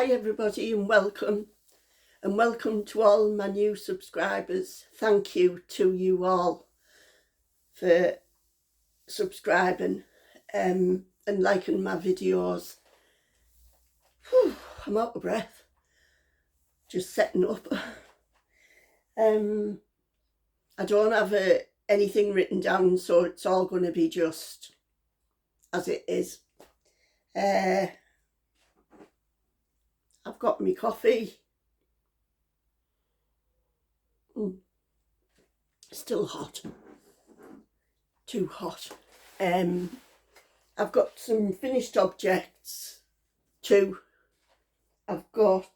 Hi everybody and welcome to all my new subscribers. Thank you to you all for subscribing and liking my videos. Whew, I'm out of breath just setting up. I don't have anything written down, so it's all going to be just as it is. I've got my coffee. Still hot. Too hot. I've got some finished objects too. I've got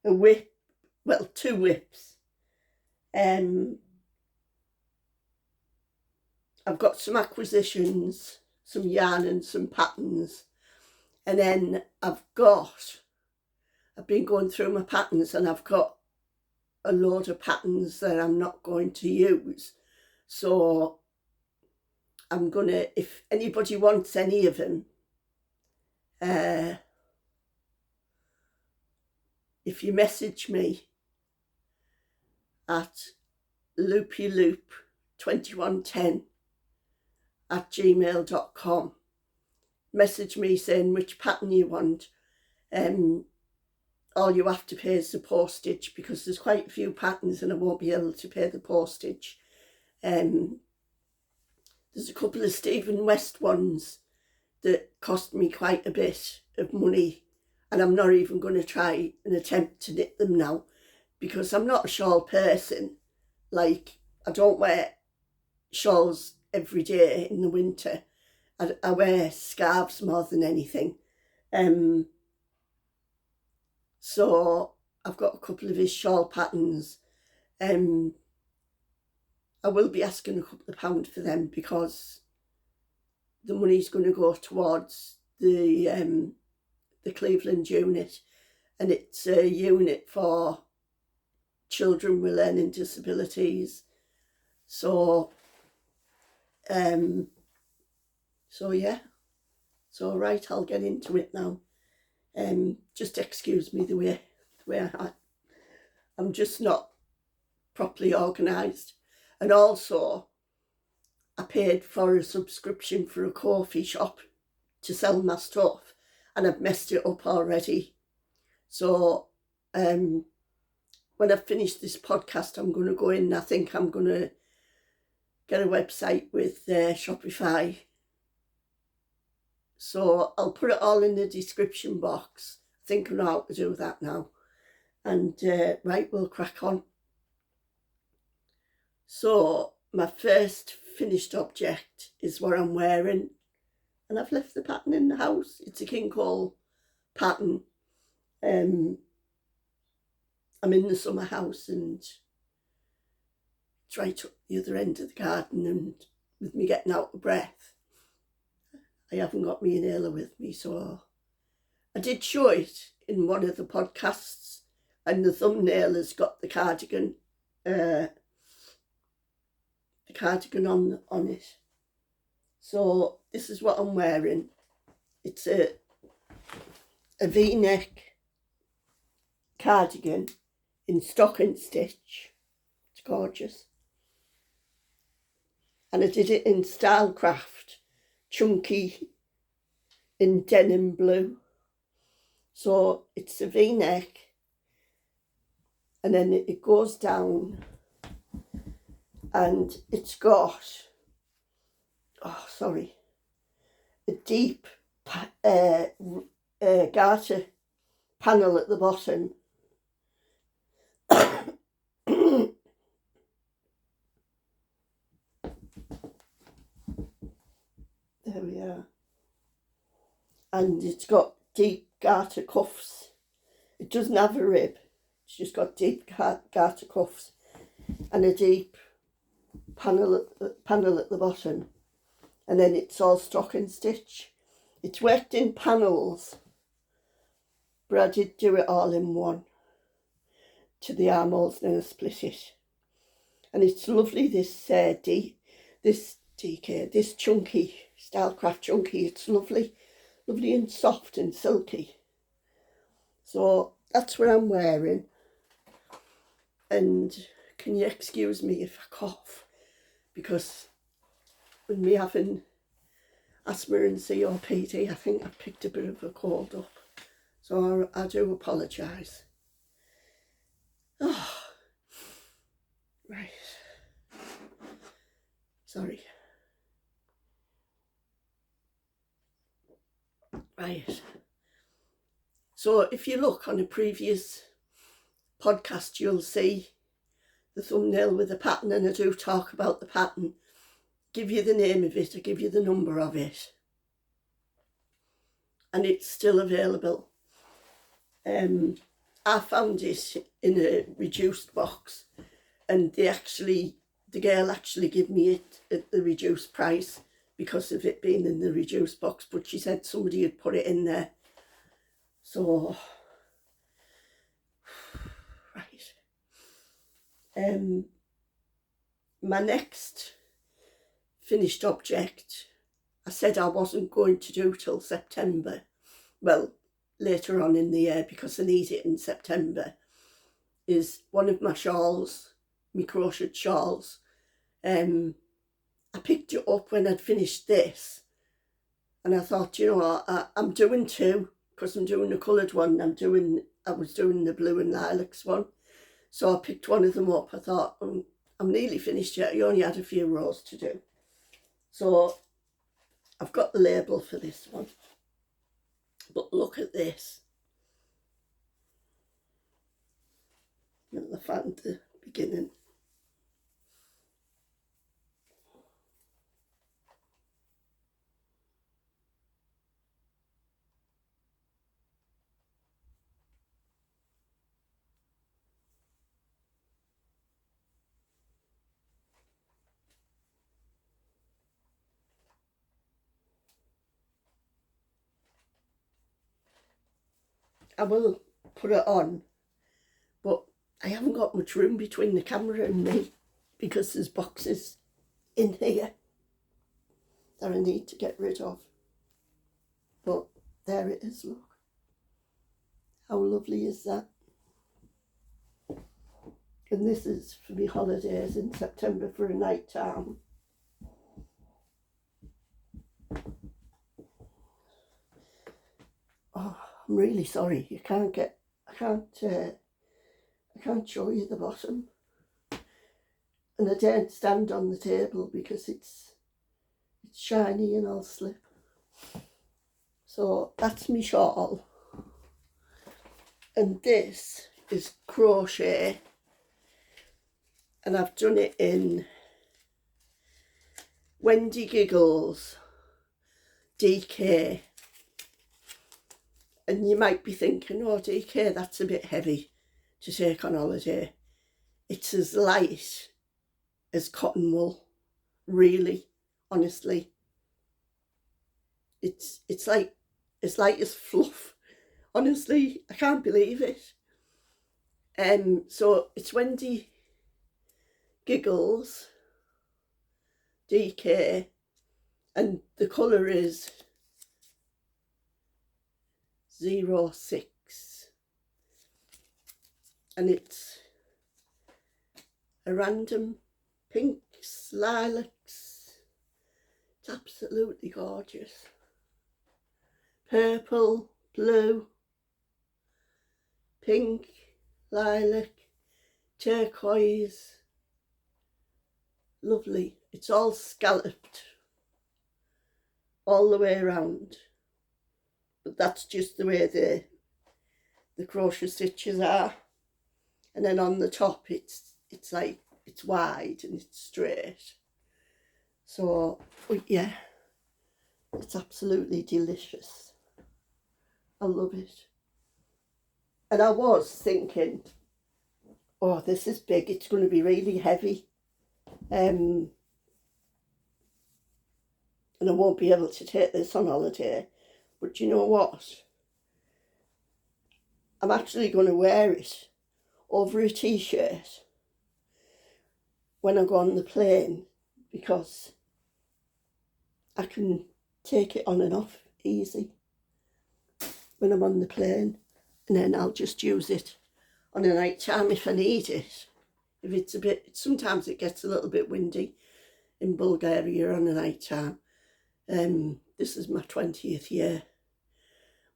a whip, well, two whips. I've got some acquisitions, some yarn and some patterns. And then I've been going through my patterns and I've got a load of patterns that I'm not going to use. So I'm gonna, if anybody wants any of them, if you message me at loopyloop2110@gmail.com, message me saying which pattern you want. All you have to pay is the postage, because there's quite a few patterns and I won't be able to pay the postage. There's a couple of Stephen West ones that cost me quite a bit of money, and I'm not even going to try and attempt to knit them now because I'm not a shawl person. Like, I don't wear shawls every day in the winter. I wear scarves more than anything. So I've got a couple of his shawl patterns. I will be asking a couple of pounds for them because the money's going to go towards the Cleveland unit, and it's a unit for children with learning disabilities. So yeah. So right, I'll get into it now. Just excuse me the way I'm just not properly organised. And also, I paid for a subscription for a coffee shop to sell my stuff, and I've messed it up already. So when I finish this podcast, I'm going to go in. I think I'm going to get a website with Shopify. So I'll put it all in the description box. I think I know how to do that now. And right, we'll crack on. So my first finished object is what I'm wearing, and I've left the pattern in the house. It's a King Cole pattern. I'm in the summer house and it's right up the other end of the garden, and with me getting out of breath, I haven't got my inhaler with me. So I did show it in one of the podcasts, and the thumbnail has got the cardigan on it. So this is what I'm wearing. It's a V-neck cardigan in stocking stitch. It's gorgeous. And I did it in Stylecraft, chunky in denim blue. So it's a V-neck, and then it goes down, and it's got, a deep garter panel at the bottom. There we are. And it's got deep garter cuffs. It doesn't have a rib. It's just got deep garter cuffs and a deep panel at the bottom. And then it's all stocking stitch. It's worked in panels, but I did do it all in one to the armholes, and then I split it. And it's lovely, this chunky Stylecraft chunky. It's lovely. lovely and soft and silky. So that's what I'm wearing. And can you excuse me if I cough? Because with me having asthma and COPD, I think I've picked a bit of a cold up. So I do apologise. Oh, right. Sorry. Right. So if you look on a previous podcast, you'll see the thumbnail with the pattern, and I do talk about the pattern. Give you the name of it, I give you the number of it. And it's still available. I found it in a reduced box, and the girl actually gave me it at the reduced price because of it being in the reduced box, but she said somebody had put it in there. So, right. My next finished object, I said I wasn't going to do till September. Well, later on in the year, because I need it in September, is one of my shawls, my crocheted shawls. I picked it up when I'd finished this, and I thought, you know, I'm doing two, because I'm doing a coloured one. I was doing the blue and lilacs one, so I picked one of them up. I thought, I'm nearly finished yet. You only had a few rows to do. So I've got the label for this one. But look at this. I found the beginning. I will put it on, but I haven't got much room between the camera and me because there's boxes in here that I need to get rid of. But there it is, look. How lovely is that? And this is for me holidays in September for a night time. Oh, I'm really sorry. I can't show you the bottom. And I daren't stand on the table because it's shiny and I'll slip. So that's my shawl. And this is crochet. And I've done it in Wendy Giggles DK. And you might be thinking, oh, DK, that's a bit heavy to take on holiday. It's as light as cotton wool, really, honestly. It's like as light as fluff. Honestly, I can't believe it. So it's Wendy Giggles DK, and the colour is 06, and it's a random pinks, lilacs. It's absolutely gorgeous. Purple, blue, pink, lilac, turquoise. Lovely. It's all scalloped all the way around, but that's just the way the crochet stitches are. And then on the top it's like it's wide and it's straight. So yeah, it's absolutely delicious. I love it. And I was thinking, oh, this is big, it's going to be really heavy. And I won't be able to take this on holiday. But you know what? I'm actually going to wear it over a t-shirt when I go on the plane, because I can take it on and off easy. when I'm on the plane, and then I'll just use it on a night time if I need it. If it's a bit, sometimes it gets a little bit windy in Bulgaria on a night time. This is my 20th year.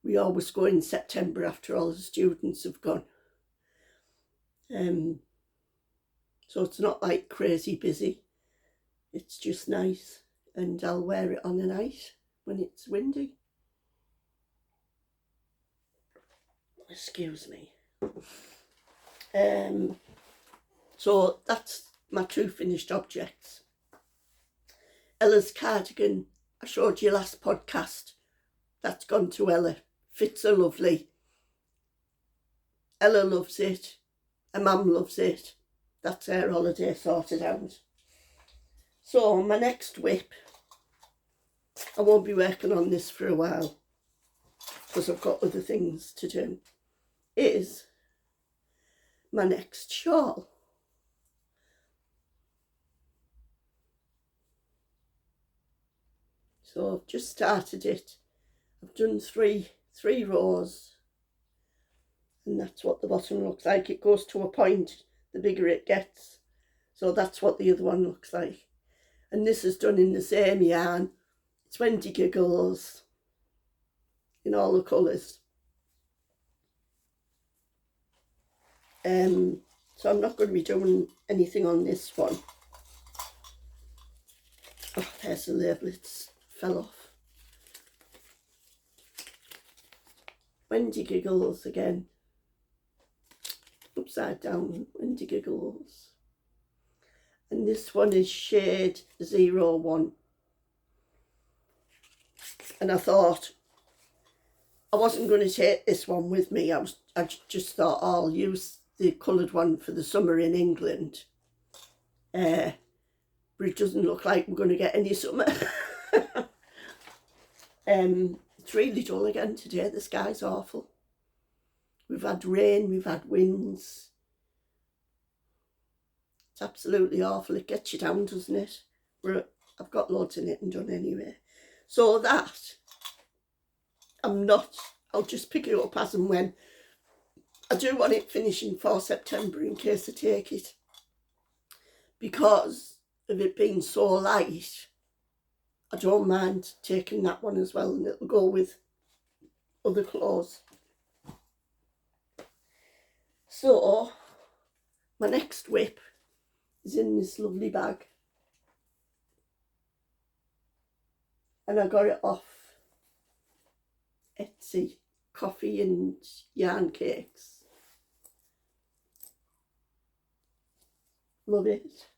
We always go in September after all the students have gone. So it's not like crazy busy. It's just nice, and I'll wear it on a night when it's windy. Excuse me. So that's my two finished objects. Ella's cardigan, I showed you last podcast. That's gone to Ella. Fits her lovely. Ella loves it. Her mum loves it. That's her holiday sorted out. So my next whip, I won't be working on this for a while because I've got other things to do, is my next shawl. So I've just started it. I've done three rows, and that's what the bottom looks like. It goes to a point the bigger it gets. So that's what the other one looks like. And this is done in the same yarn. It's Wendy-Giggles in all the colours. So I'm not going to be doing anything on this one. Oh, there's the label, it's fell off. Wendy-Giggles again. Upside down, Wendy-Giggles. And this one is shade 01. And I thought I wasn't going to take this one with me. I just thought, oh, I'll use the coloured one for the summer in England. But it doesn't look like we're going to get any summer. It's really dull again today. The sky's awful. We've had rain, we've had winds. It's absolutely awful. It gets you down, doesn't it? I've got loads in it and done anyway. So that, I'll just pick it up as and when. I do want it finishing for September in case I take it. Because of it being so light, I don't mind taking that one as well, and it'll go with other clothes. So, my next whip is in this lovely bag. And I got it off Etsy, Coffee and Yarn Cakes. Love it.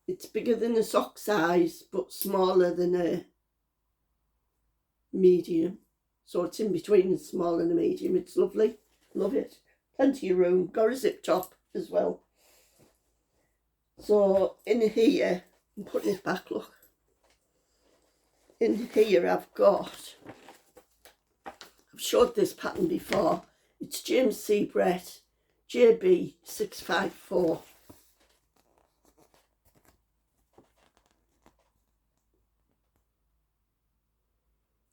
It's bigger than a sock size, but smaller than a medium. So it's in between a small and a medium. It's lovely. Love it. Plenty of room. Got a zip top as well. So in here, I'm putting it back, look. In here I've showed this pattern before. It's James C. Brett, JB 654.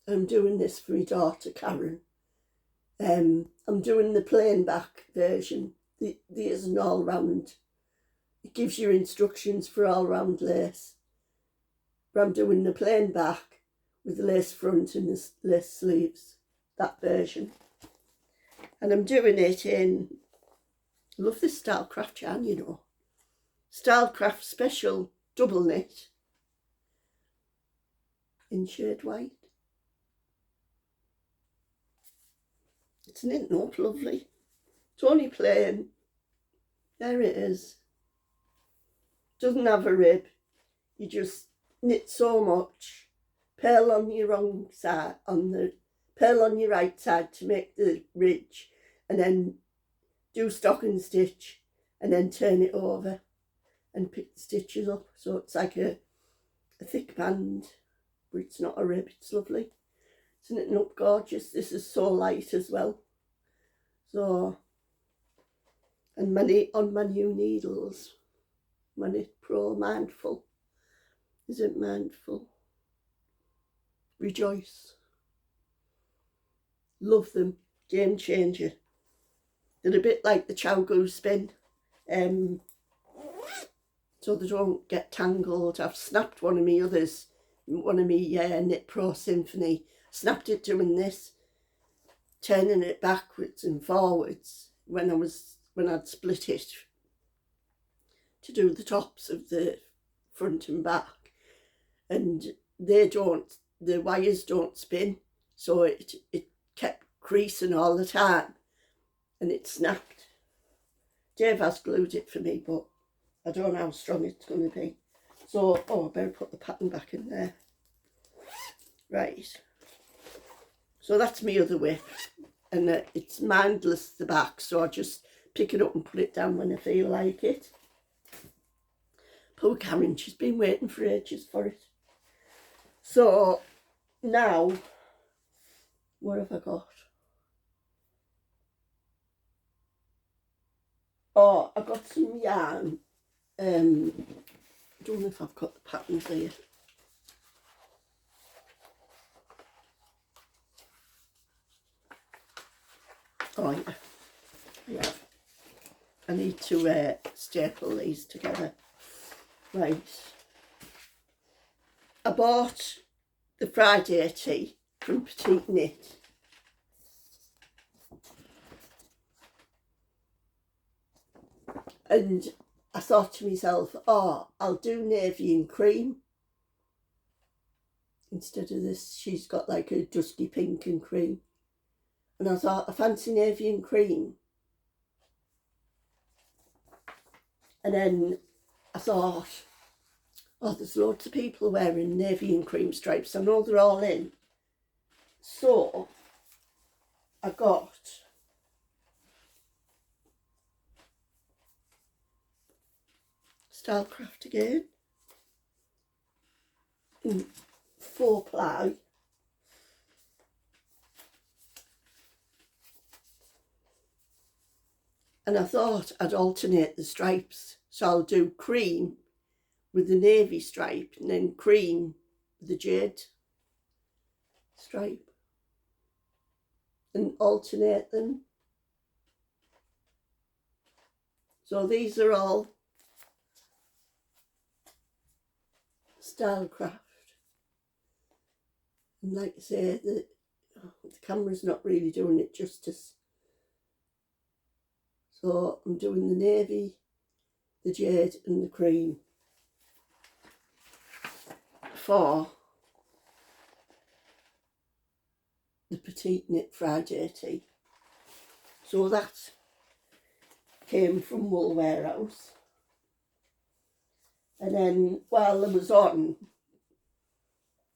I'm doing this for my daughter Karen. I'm doing the plain back version. There's an all round. It gives you instructions for all round lace. But I'm doing the plain back with the lace front and the lace sleeves. That version. And I'm doing it in, I love this Stylecraft yarn, you know. Stylecraft Special Double Knit in shade white. It's knitting up lovely. It's only plain. There it is. Doesn't have a rib. You just knit so much. Purl on your wrong side, purl on your right side to make the ridge, and then do stocking stitch, and then turn it over and pick the stitches up. So it's like a thick band, but it's not a rib. It's lovely. It's knitting up gorgeous. This is so light as well. So, and on my new needles, my Knit Pro Mindful. Is it Mindful? Rejoice. Love them. Game changer. They're a bit like the CowGoo spin. So they don't get tangled. I've snapped one of my others, one of my Knit Pro Symphony. Snapped it doing this, turning it backwards and forwards when I'd split it to do the tops of the front and back, and the wires don't spin, so it kept creasing all the time, and it snapped. Dave has glued it for me, but I don't know how strong it's going to be. So, I better put the pattern back in there. Right. So that's my other whip, and it's mindless the back, so I just pick it up and put it down when I feel like it. Poor Karen, she's been waiting for ages for it. So now, what have I got? Oh, I got some yarn. I don't know if I've got the patterns here. Oh yeah, I have. I need to staple these together. Right. I bought the Friday tee from Petite Knit. And I thought to myself, I'll do navy and cream. Instead of this, she's got like a dusky pink and cream. And I thought, I fancy navy and cream. And then I thought, there's loads of people wearing navy and cream stripes. I know they're all in. So I got Stylecraft again, 4-ply. And I thought I'd alternate the stripes. So I'll do cream with the navy stripe and then cream with the jade stripe. And alternate them. So these are all Stylecraft. And like I say, the camera's not really doing it justice. So I'm doing the navy, the jade and the cream for the Petite Knit Friday tee. So that came from Wool Warehouse. And then while I was on,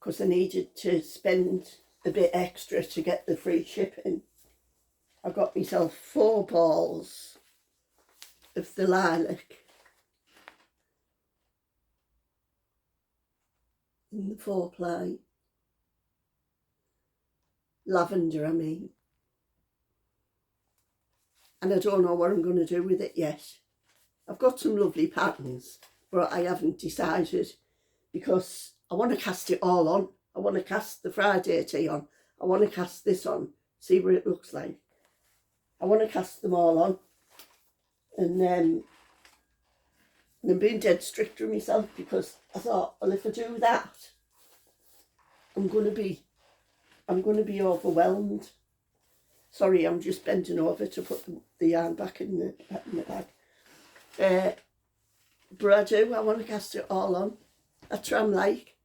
because I needed to spend a bit extra to get the free shipping, I got myself 4 balls of the lilac in the 4-ply. Lavender, I mean. And I don't know what I'm going to do with it yet. I've got some lovely patterns, but I haven't decided, because I want to cast it all on. I want to cast the Friday tee on. I want to cast this on, see what it looks like. I want to cast them all on. And I'm being dead strict with myself, because I thought, well, if I do that, I'm going to be overwhelmed. Sorry, I'm just bending over to put the yarn back in the bag. But I want to cast it all on. That's what I'm like.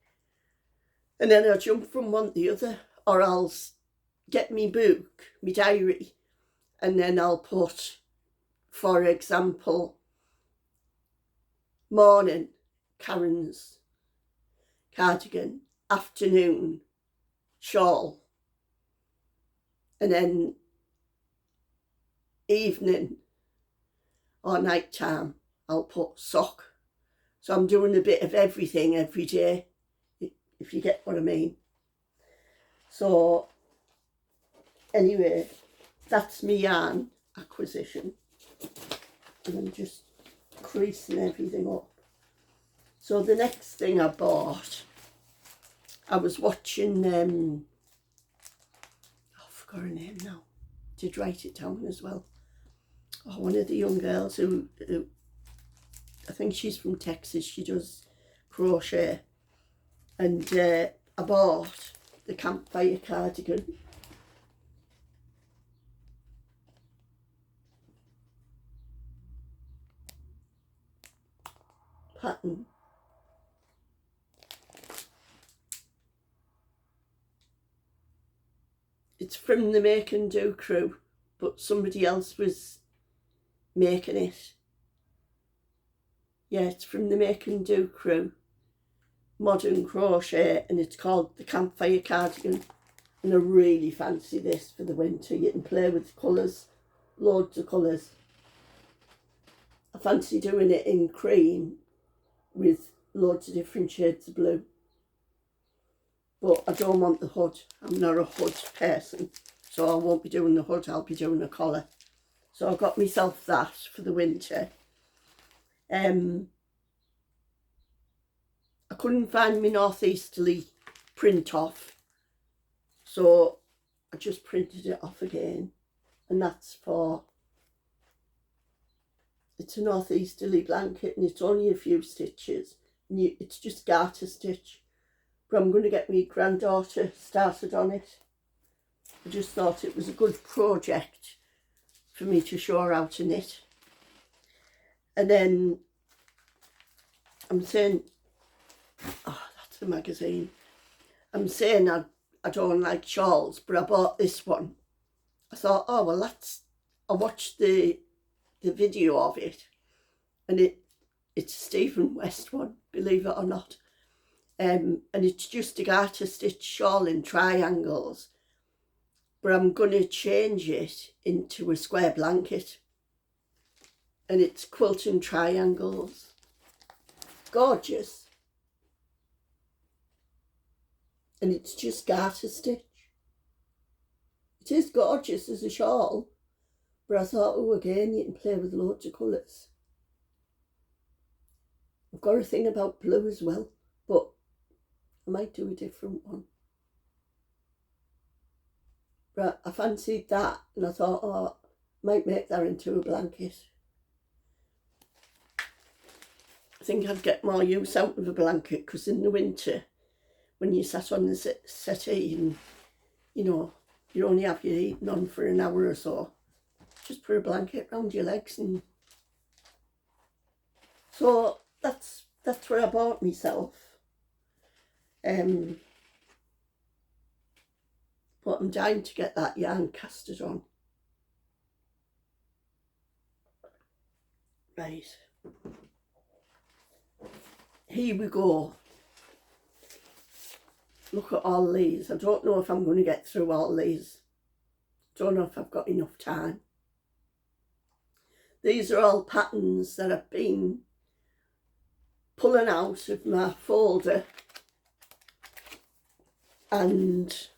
And then I'll jump from one to the other, or I'll get me book, me diary, and then I'll put, for example, morning, Karen's cardigan, afternoon, shawl, and then evening or night time, I'll put sock. So I'm doing a bit of everything every day, if you get what I mean. So anyway, that's my yarn acquisition. And I'm just creasing everything up. So the next thing I bought, I was watching, I got her name now. Did write it down as well. Oh, one of the young girls who I think she's from Texas. She does crochet, and I bought the campfire cardigan. Pattern. It's from the Make and Do crew, but somebody else was making it. Yeah, it's from the Make and Do crew, Modern Crochet, and it's called the Campfire Cardigan. And I really fancy this for the winter. You can play with colours, loads of colours. I fancy doing it in cream with loads of different shades of blue. But I don't want the hood. I'm not a hood person, so I won't be doing the hood. I'll be doing a collar. So I got myself that for the winter. I couldn't find my northeasterly print off, so I just printed it off again, and that's for, it's a northeasterly blanket, and it's only a few stitches, and it's just garter stitch, but I'm going to get my granddaughter started on it. I just thought it was a good project for me to show her how to knit. And then I'm saying, oh, that's the magazine. I'm saying I don't like shawls, but I bought this one. I thought, oh, well, I watched the video of it, and it's a Stephen West one, believe it or not. And it's just a garter stitch shawl in triangles, but I'm going to change it into a square blanket, and it's quilting triangles. Gorgeous. And it's just garter stitch. It is gorgeous as a shawl, but I thought, oh, again, you can play with loads of colours. I've got a thing about blue as well, but I might do a different one. But I fancied that, and I thought, oh, I might make that into a blanket. I think I'd get more use out of a blanket, because in the winter, when you sat on the settee and, you know, you only have your eating on for an hour or so, just put a blanket around your legs. And so that's where I bought myself. But I'm dying to get that yarn casted on. Right. Here we go. Look at all these. I don't know if I'm going to get through all these. Don't know if I've got enough time. These are all patterns that I've been pulling out of my folder, and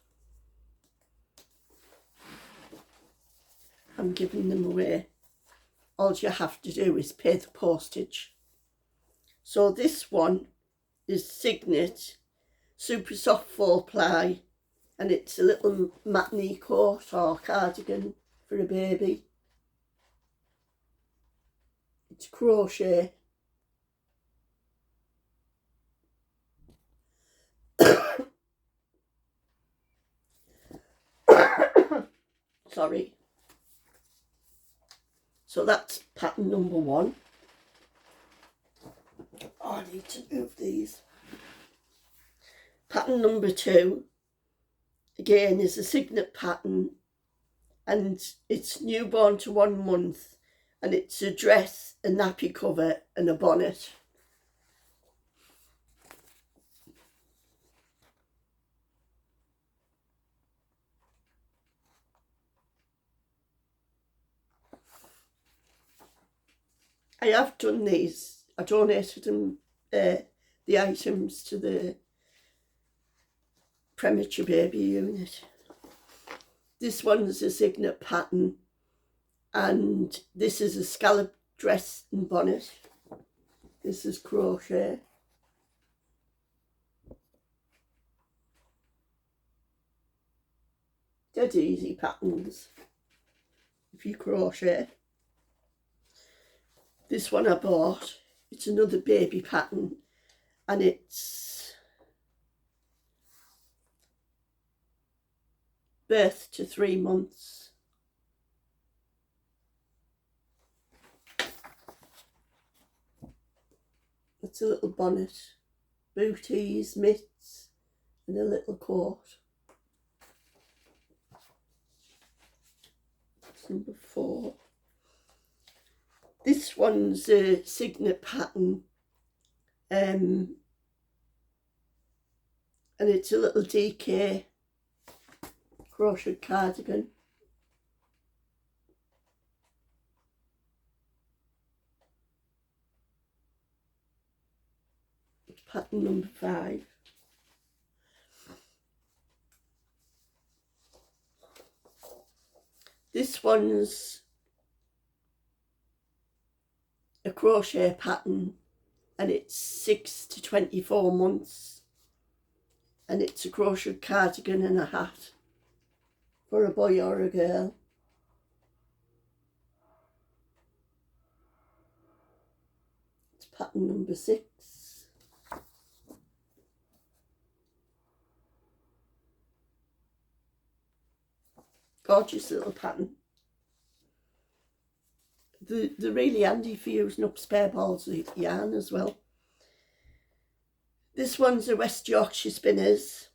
I'm giving them away. All you have to do is pay the postage. So this one is Signet Super Soft 4-ply, and it's a little matinee coat or cardigan for a baby. It's crochet. Sorry. So that's pattern number 1. Oh, I need to move these. Pattern number 2, again, is a Signet pattern, and it's newborn to 1 month, and it's a dress, a nappy cover and a bonnet. I have done these. I donated them, the items, to the premature baby unit. This one's a Signet pattern, and this is a scallop dress and bonnet. This is crochet. Dead dead easy patterns if you crochet. This one I bought, it's another baby pattern, and it's birth to 3 months. It's a little bonnet, booties, mitts, and a little coat. That's number 4. This one's a signet pattern, and it's a little DK crochet cardigan. It's pattern number 5. This one's a crochet pattern, and it's 6 to 24 months, and it's a crochet cardigan and a hat for a boy or a girl. It's pattern number 6. Gorgeous little pattern. They're really handy for using up spare balls of yarn as well. This one's a West Yorkshire Spinners,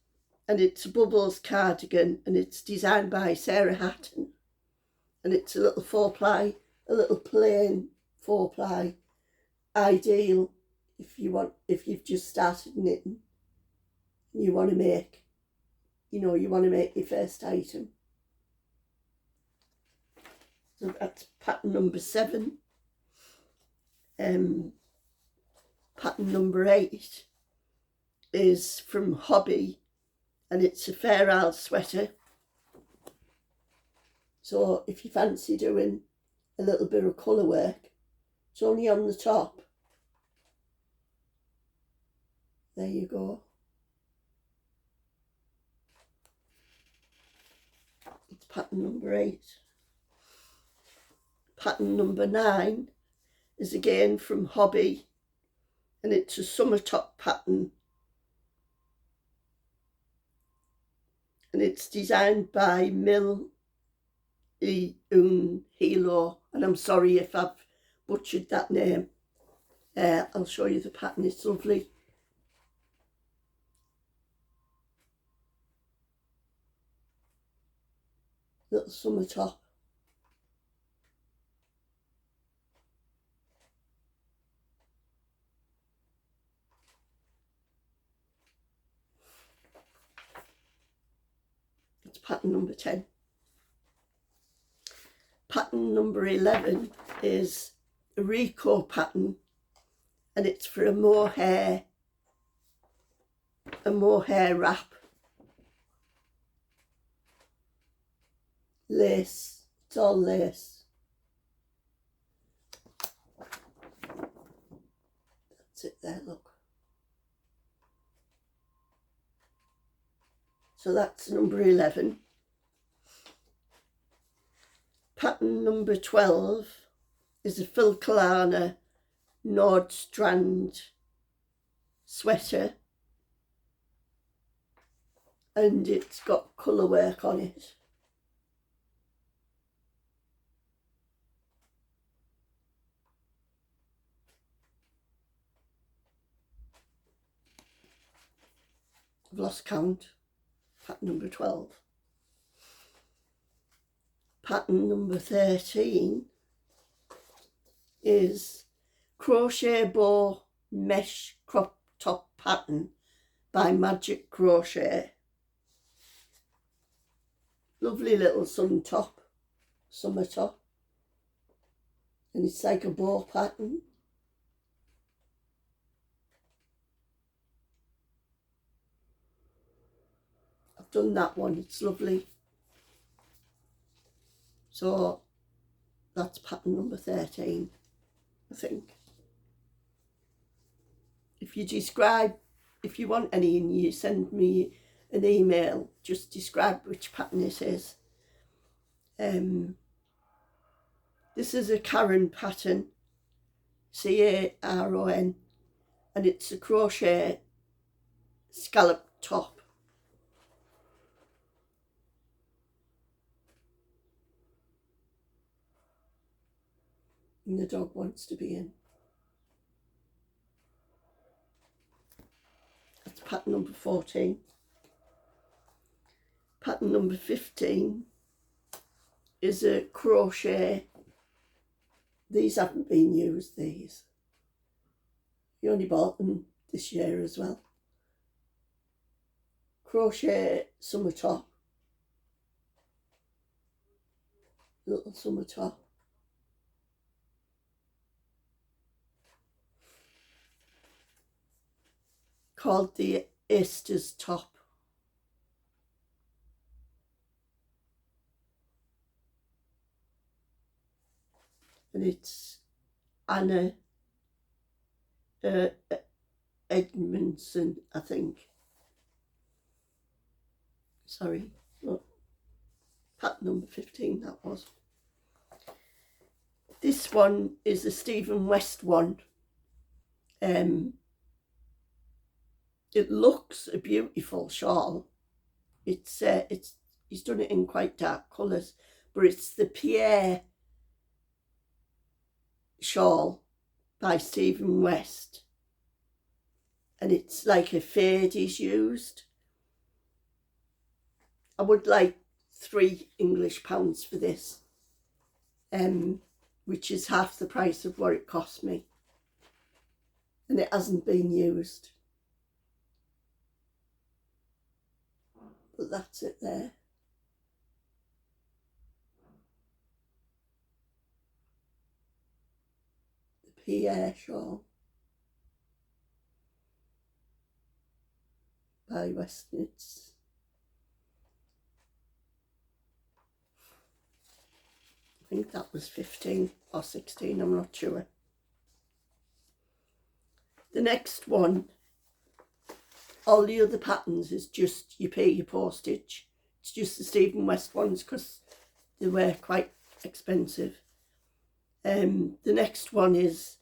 and it's a Bubbles cardigan, and it's designed by Sarah Hatton, and it's a little 4-ply, a little plain 4-ply, ideal if you've just started knitting and you want to make, you want to make your first item. So that's pattern number 7. Pattern number 8 is from Hobby, and it's a Fair Isle sweater. So if you fancy doing a little bit of colour work, it's only on the top. There you go. It's pattern number 8. Pattern number 9 is again from Hobby, and it's a summer top pattern, and it's designed by Mill Un Hilo, and I'm sorry if I've butchered that name. I'll show you the pattern, it's lovely. Little summer top. It's pattern number 10. Pattern number 11 is a Rico pattern, and it's for a mohair wrap. Lace, it's all lace. That's it there, look. So that's number 11. Pattern number 12 is a Phil Kalana Nordstrand sweater, and it's got colour work on it. I've lost count. Pattern number 12. Pattern number 13 is Crochet Bow Mesh Crop Top Pattern by Magic Crochet. Lovely little summer top, and it's like a bow pattern. I've done that one, it's lovely. So that's pattern number 13, I think. If you want any and you send me an email, just describe which pattern it is, This is a Caron pattern, Caron, and it's a crochet scallop top. And the dog wants to be in. That's pattern number 14. Pattern number 15 is a crochet. These haven't been used, these. You only bought them this year as well. Crochet summer top. Little summer top. Called the Easter's top. And it's Anna Edmondson, I think. Sorry, look. Pattern number 15, that was. This one is a Stephen West one. It looks a beautiful shawl. He's done it in quite dark colours, but it's the Pierre shawl by Stephen West, and it's like a fade he's used. I would like £3 English for this, which is half the price of what it cost me, and it hasn't been used. But that's it there. The Pierre shawl by Westnitz. I think that was 15 or 16, I'm not sure. The next one, all the other patterns is just you pay your postage. It's just the Stephen West ones because they were quite expensive. The next one is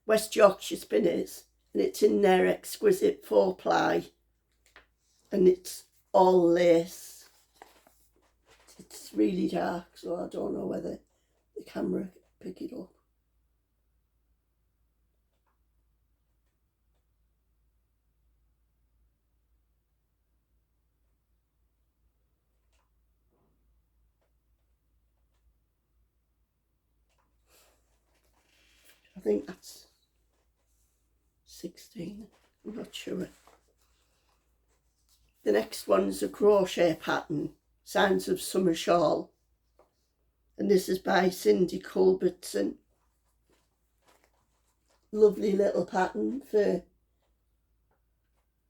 West Yorkshire Spinners, and it's in their exquisite 4-ply, and it's all lace. It's really dark, so I don't know whether the camera pick it up. I think that's 16, I'm not sure. The next one's a crochet pattern, Signs of Summer Shawl, and this is by Cindy Culbertson. Lovely little pattern for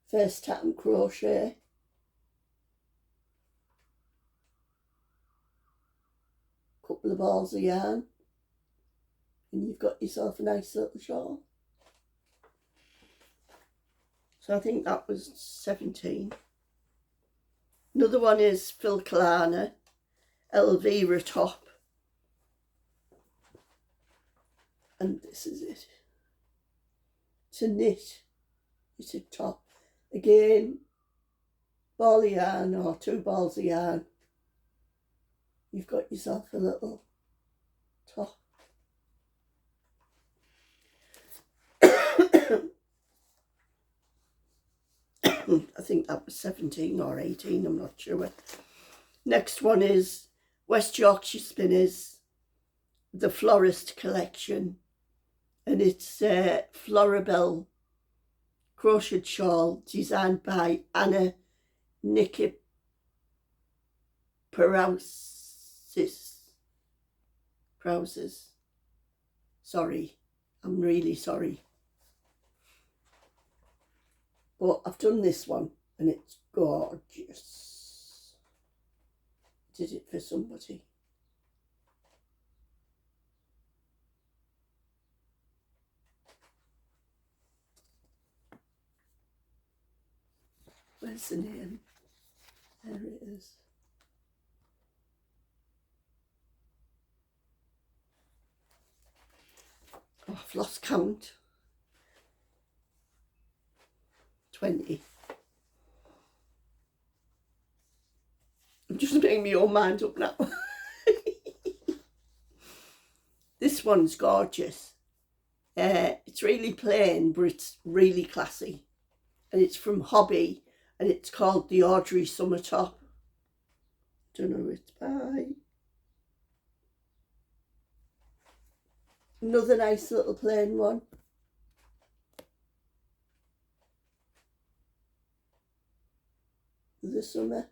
first time crochet. Couple of balls of yarn, and you've got yourself a nice little shawl. So I think that was 17. Another one is Phil Kalana, Elvira top. And this is it. It's a knitted top. Again, ball of yarn or 2 balls of yarn. You've got yourself a little top. I think that was 17 or 18, I'm not sure. Next one is West Yorkshire Spinners, the Florist Collection, and it's Floribel crochet shawl designed by Anna Prowses. Sorry, I'm really sorry. But I've done this one and it's gorgeous. Did it for somebody. Where's the name? There it is. I've lost count. 20. I'm just making my own mind up now. This one's gorgeous. It's really plain, but it's really classy. And it's from Hobby, and it's called the Audrey Summer Top. Don't know who it's by. Another nice little plain one. The summer.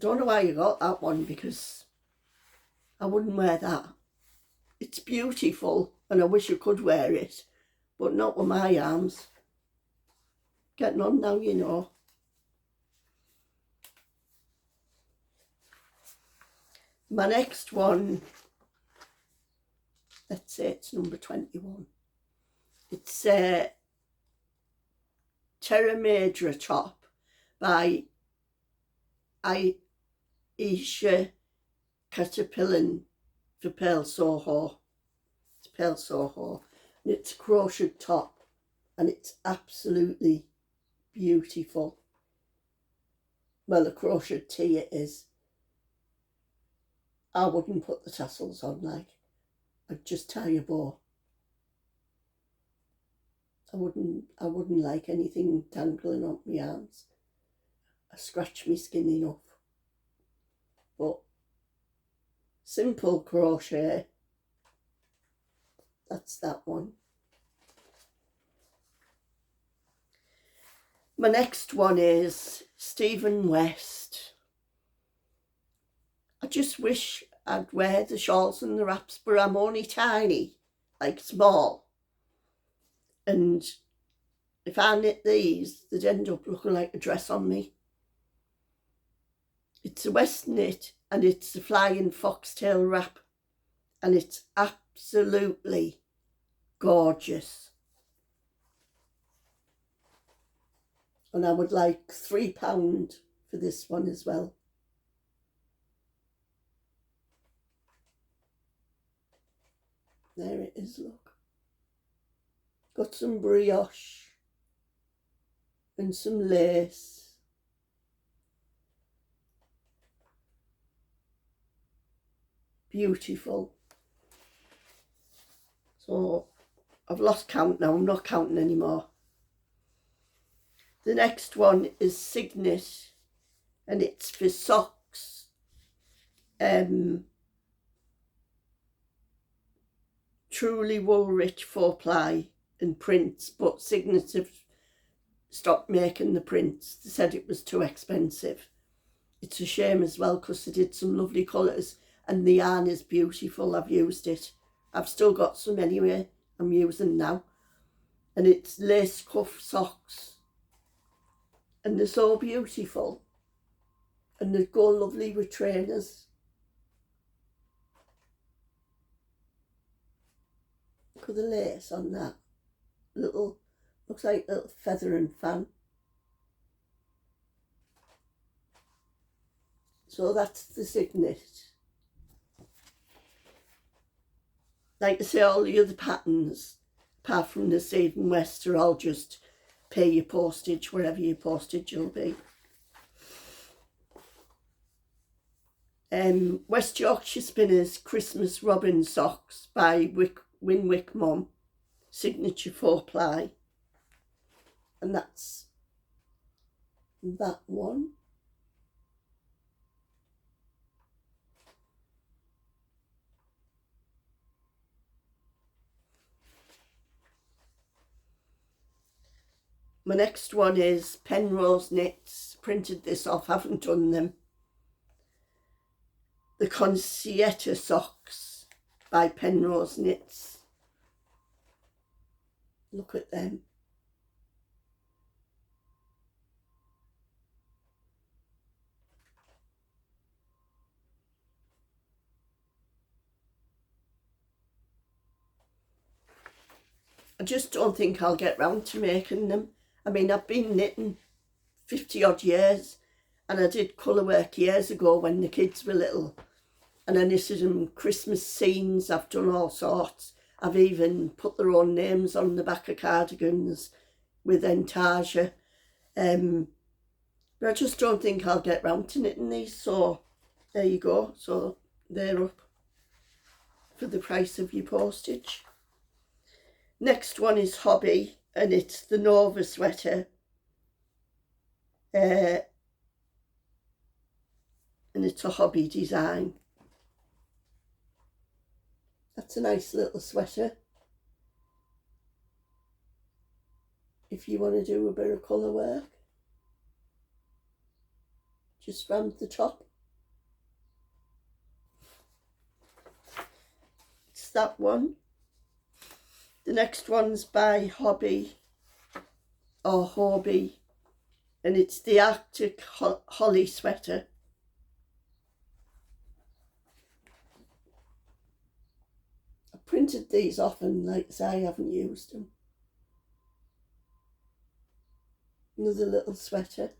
Don't know why you got that one, because I wouldn't wear that. It's beautiful and I wish I could wear it, but not with my arms. Getting on now, you know. My next one, let's say it's number 21. It's a Terra Madra top by Aisha Caterpillar for Pearl Soho. It's Pearl Soho. And it's a crochet top and it's absolutely beautiful. Well, a crochet tee it is. I wouldn't put the tassels on, like. I'd just tie a bow. I wouldn't like anything dangling on my arms. I scratch my skin enough. But simple crochet, that's that one. My next one is Stephen West. I just wish I'd wear the shawls and the wraps, but I'm only tiny, like small. And if I knit these, they'd end up looking like a dress on me. It's a West knit and it's a flying foxtail wrap. And it's absolutely gorgeous. And I would like £3 for this one as well. There it is, look. Got some brioche and some lace. Beautiful. So I've lost count now, I'm not counting anymore. The next one is Signet and it's for socks. Truly wool rich 4-ply and prints, but Signet have stopped making the prints. They said it was too expensive. It's a shame as well because they did some lovely colours and the yarn is beautiful. I've used it. I've still got some anyway I'm using now. And it's lace cuff socks. And they're so beautiful. And they go lovely with trainers. Look at the lace on that. Little, looks like a little feather and fan. So that's the Signet. Like I say, all the other patterns, apart from the Stephen West, are all just pay your postage, wherever your postage will be. West Yorkshire Spinners Christmas Robin Socks by Winwick Mum, signature 4-ply. And that's that one. My next one is Penrose Knits. Printed this off, haven't done them. The Concierta Socks by Penrose Knits. Look at them. I just don't think I'll get round to making them. I mean, I've been knitting 50 odd years And I did colour work years ago when the kids were little. And I knitted them Christmas scenes. I've done all sorts. I've even put their own names on the back of cardigans with intarsia. But I just don't think I'll get round to knitting these. So there you go. So they're up for the price of your postage. Next one is Hobby, and it's the Nova sweater. And it's a Hobby design. That's a nice little sweater if you want to do a bit of colour work. Just round the top. It's that one. The next one's by Hobby or Hobby, and it's the Arctic Holly sweater. I printed these off and like I say, I haven't used them. Another little sweater.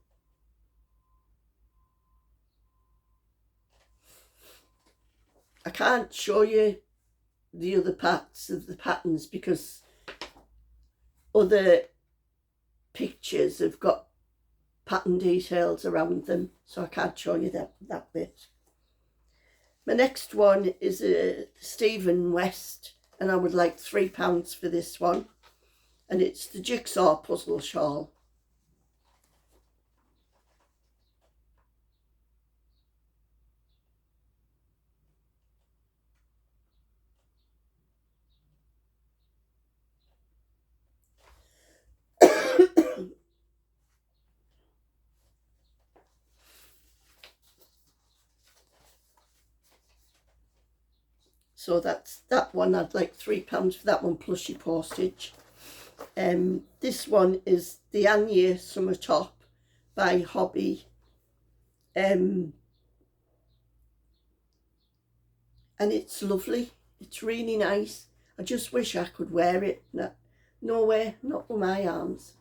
I can't show you the other parts of the patterns because other pictures have got pattern details around them, so I can't show you that bit. My next one is a Stephen West, and I would like £3 for this one, and it's the Jigsaw Puzzle Shawl. So that's that one. I'd like £3 for that one plus your postage. This one is the Anya Summer Top by Hobby. And it's lovely. It's really nice. I just wish I could wear it. No way, not with my arms.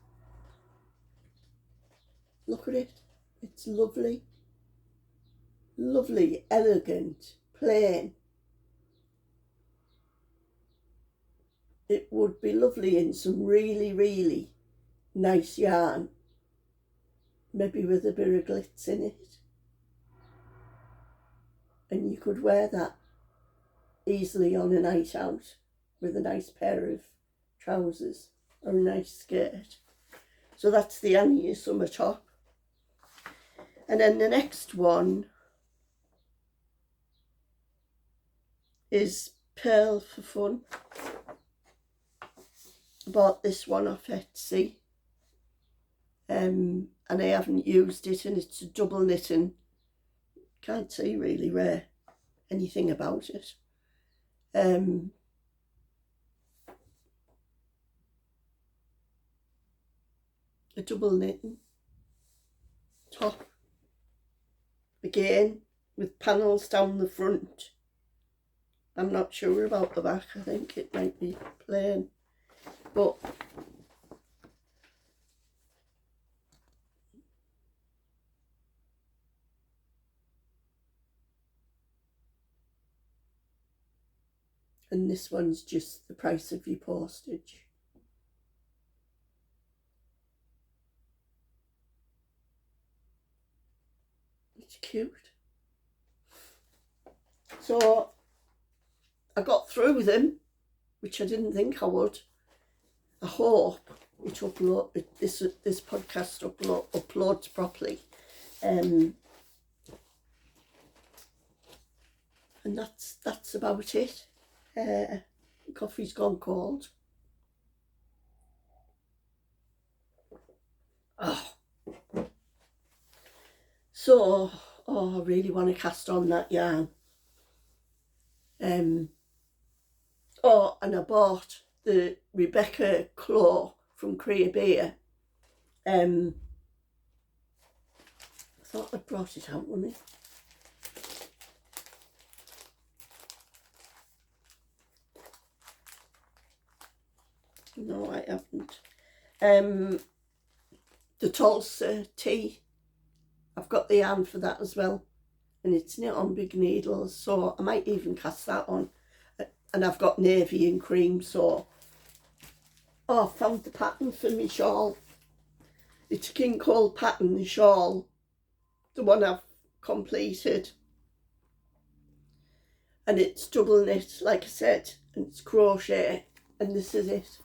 Look at it. It's lovely. Lovely, elegant, plain. It would be lovely in some really, really nice yarn. Maybe with a bit of glitz in it. And you could wear that easily on a night out with a nice pair of trousers or a nice skirt. So that's the Anya Summer Top. And then the next one is Pearl for Fun. I bought this one off Etsy, and I haven't used it, and it's a double knitting. Can't see really anything about it. A double knitting top, again with panels down the front. I'm not sure about the back. I think it might be plain, but and this one's just the price of your postage. It's cute. So I got through them, which I didn't think I would. I hope this podcast uploads properly. And that's about it. Coffee's gone cold. Oh. So, I really want to cast on that yarn. Oh, and I bought the Rebecca Claw from Crea Beer. I thought I brought it out with me. No, I haven't. The Tulsa tea. I've got the yarn for that as well, and it's knit on big needles, so I might even cast that on. And I've got navy and cream, so... Oh, I found the pattern for my shawl. It's a King Cole pattern, the shawl, the one I've completed. And it's double knit, like I said, and it's crochet, and this is it.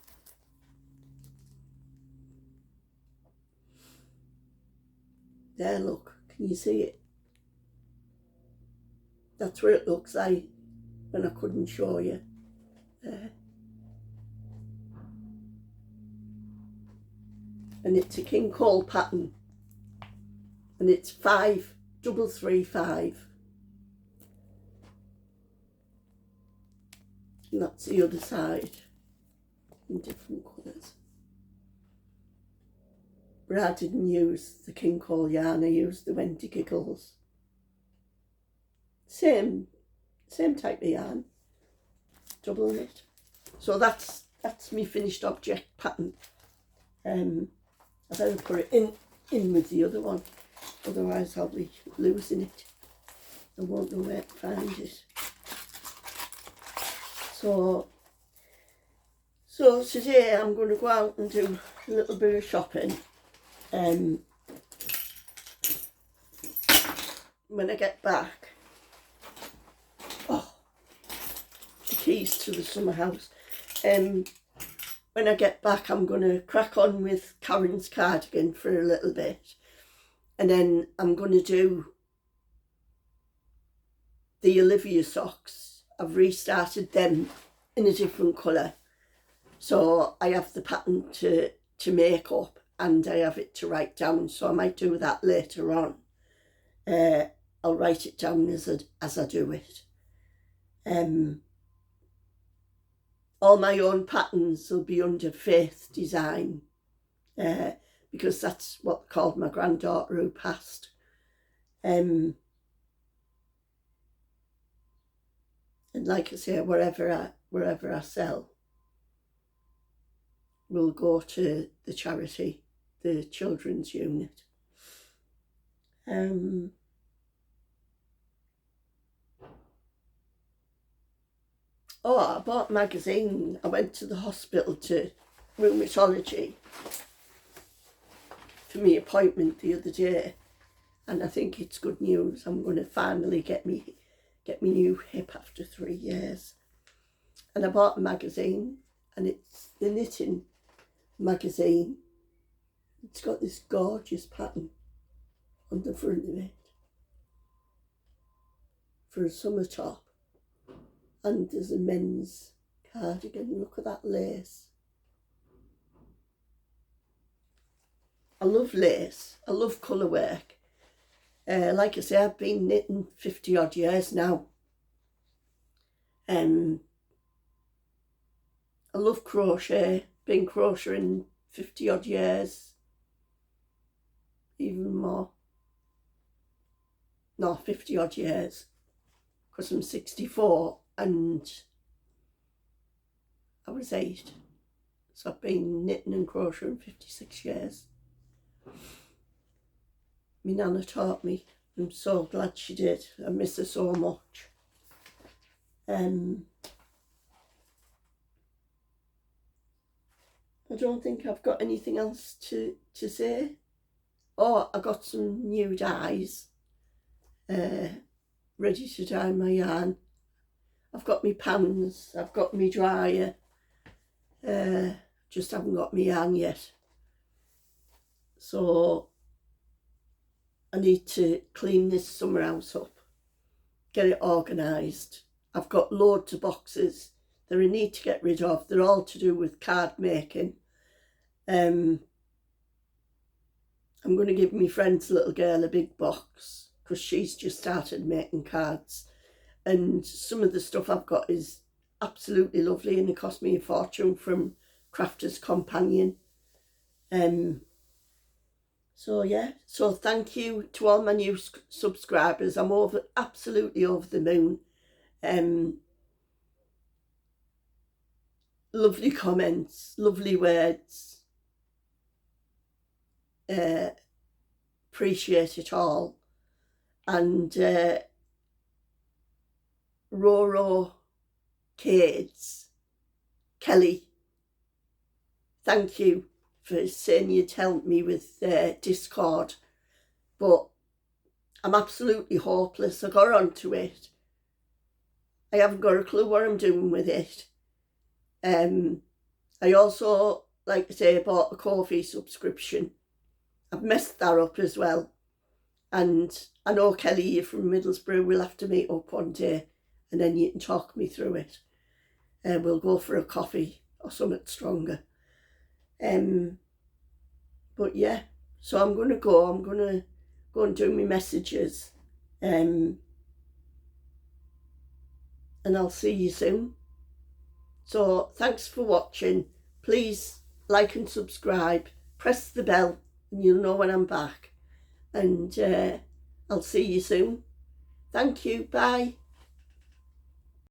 There, look, can you see it? That's what it looks like when I couldn't show you. There. And it's a King Cole pattern, and it's 5335, and that's the other side in different colours. But I didn't use the King Cole yarn, I used the Wendy Giggles. Same type of yarn, double knit. So that's me finished object pattern. I better put it in with the other one, otherwise I'll be losing it. I won't know where to find it. So today I'm going to go out and do a little bit of shopping. When I get back, the keys to the summer house. When I get back, I'm going to crack on with Karen's cardigan for a little bit, and then I'm going to do the Olivia socks. I've restarted them in a different colour, so I have the pattern to make up, and I have it to write down, so I might do that later on. I'll write it down as I do it. All my own patterns will be under Faith Design, because that's what called my granddaughter who passed. And like I say, wherever I sell will go to the charity, the children's unit. Oh, I bought a magazine. I went to the hospital to rheumatology for my appointment the other day, and I think it's good news. I'm going to finally get me new hip after 3 years. And I bought a magazine, and it's the knitting magazine. It's got this gorgeous pattern on the front of it for a summer top. And there's a men's cardigan. Look at that lace. I love lace. I love colour work. Like I say, I've been knitting 50 odd years now. I love crochet. Been crocheting 50 odd years. Even more. No, 50 odd years. Because I'm 64. And I was 8, so I've been knitting and crocheting 56 years. My nana taught me. I'm so glad she did. I miss her so much. I don't think I've got anything else to say. Oh, I got some new dyes, ready to dye my yarn. I've got my pans, I've got my dryer, just haven't got my yarn yet. So I need to clean this summer house up, get it organised. I've got loads of boxes that I need to get rid of. They're all to do with card making. I'm going to give my friend's little girl a big box because she's just started making cards. And some of the stuff I've got is absolutely lovely, and it cost me a fortune from Crafter's Companion. So yeah, so thank you to all my new subscribers. I'm absolutely over the moon. Lovely comments, lovely words. appreciate it all. And Roro Cades, Kelly, thank you for saying you'd help me with Discord, but I'm absolutely hopeless. I got onto it. I haven't got a clue what I'm doing with it. I also, like I say, bought a Ko-fi subscription. I've messed that up as well. And I know, Kelly, you're from Middlesbrough. We'll have to meet up one day and then you can talk me through it. We'll go for a coffee or something stronger. But yeah, so I'm going to go. I'm going to go and do my messages. And I'll see you soon. So thanks for watching. Please like and subscribe. Press the bell and you'll know when I'm back. And I'll see you soon. Thank you. Bye.